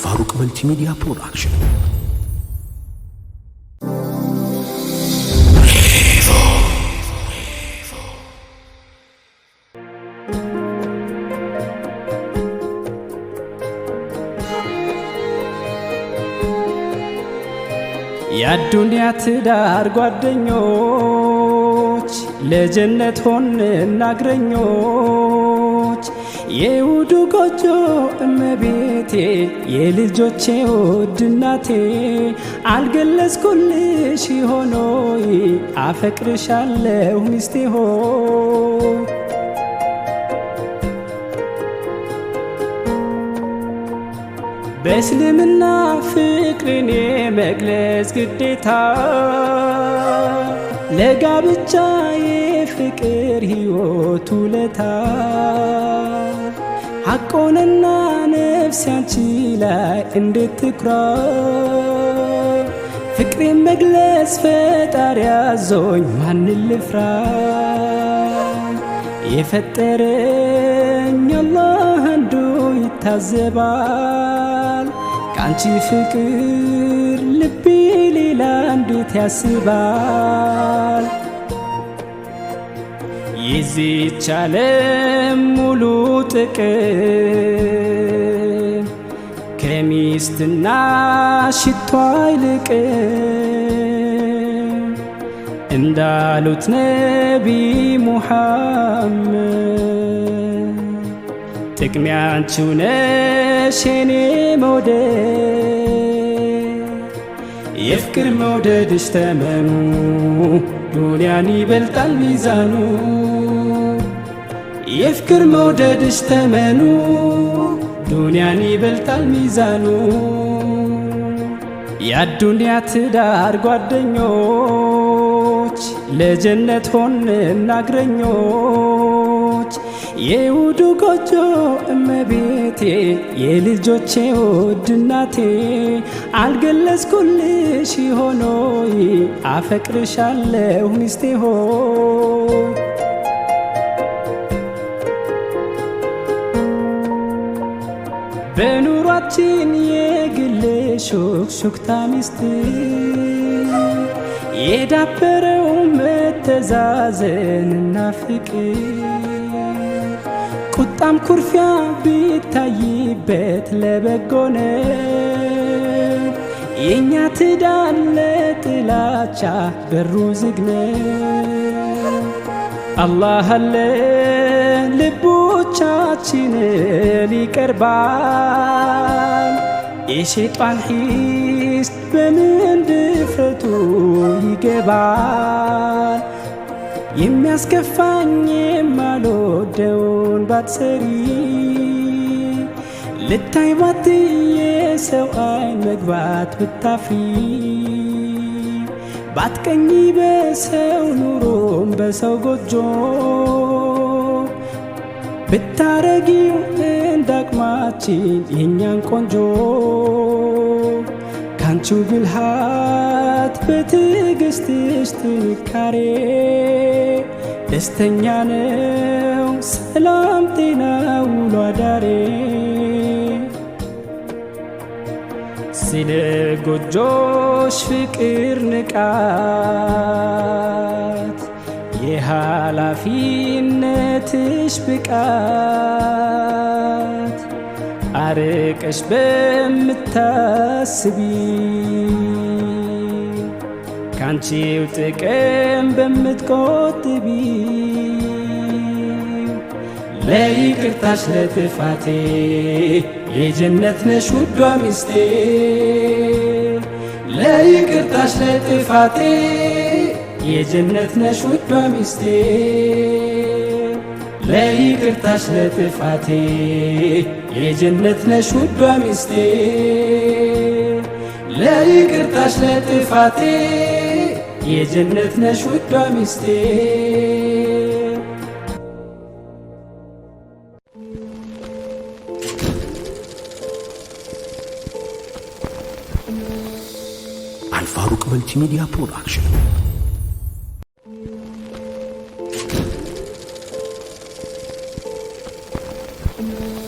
አልፋሩቅ መልቲሚዲያ ፕሮዳክሽን። የአዱንያ ትዳር ጓደኞች ለጀነት ሆንን አግረኞች የውዱ ጎጆ እመቤቴ የልጆቼ ውድ እናቴ አልገለጽኩልሽ ሆኖይ አፈቅርሻለሁ ሚስቴ ሆይ በእስልምና ፍቅርን የመግለጽ ግዴታ ለጋብቻ የፍቅር ሕይወት ውለታ ሐቆንና ነፍስ ያንቺ ላይ እንዴት ትኩራ ፍቅሬን መግለጽ ፈጣሪ አዞኝ ማንን ልፍራ የፈጠረኝ አላህ አንዱ ይታዘባል ካንቺ ፍቅር ልቤ ሌላ እንዴት ያስባል የዚች ዓለም ሙሉ ጥቅም ከሚስትና ሽቶ አይልቅም እንዳሉት ነቢ ሙሐመድ ጥቅሜ አንቺው ነሽ የኔ መውደድ የፍቅር መውደድሽ ተመኑ ዱንያን ይበልጣል ሚዛኑ የፍቅር መውደድሽ ተመኑ ዱንያን ይበልጣል ሚዛኑ የአዱንያ ትዳር ጓደኞች ለጀነት ሆንን አግረኞች የውዱ ጎጆ እመቤቴ የልጆቼ ውድ እናቴ አልገለጽኩልሽ ሆኖይ አፈቅርሻለሁ ሚስቴ ሆይ በኑሯችን የግል ሹክሹክታ ሚስጥር የዳበረው መተዛዘንና ፍቅር ቁጣም ኩርፊያ ቢታይበት ለበጎነ የእኛ ትዳር ለጥላቻ በሩ ዝግነ አላህ አለ ልቦቻችንን ይቀርባል የሸይጣን ሒስድ በምን ድፍረቱ ይገባል የሚያስከፋኝ የማልወደውን ባትሰሪ ልታይ ባትይ የሰው አይን መግባት ብታፍሪ ባትቀኝ በሰው ኑሮም በሰው ጎጆ ብታረጊው እንዳቅማችን የእኛን ቆንጆ ካንቺው ብልሃት በትዕግስትሽ ጥንካሬ ደስተኛ ነው ሰላም ጤና ውሎ አዳሬ ስለ ጎጆሽ ፍቅር ንቃት የኃላፊነትሽ ብቃት አርቀሽ በምታስቢ ካንቺው ጥቅም በምትቆጥቢ ለይቅርታሽ ለጥፋቴ የጀነት ነሽ ውዷ ሚስቴ ለይቅርታሽ ለጥፋቴ የጀነት ነሽ ውዷ ሚስቴ ለይቅርታሽ ለጥፋቴ የጀነት ነሽ ውዷ ሚስቴ ለይቅርታሽ ለጥፋቴ የጀነት ነሽ ውዷ ሚስቴ አልፋሩቅ መልቲሚዲያ ፕሮዳክሽን Thank you.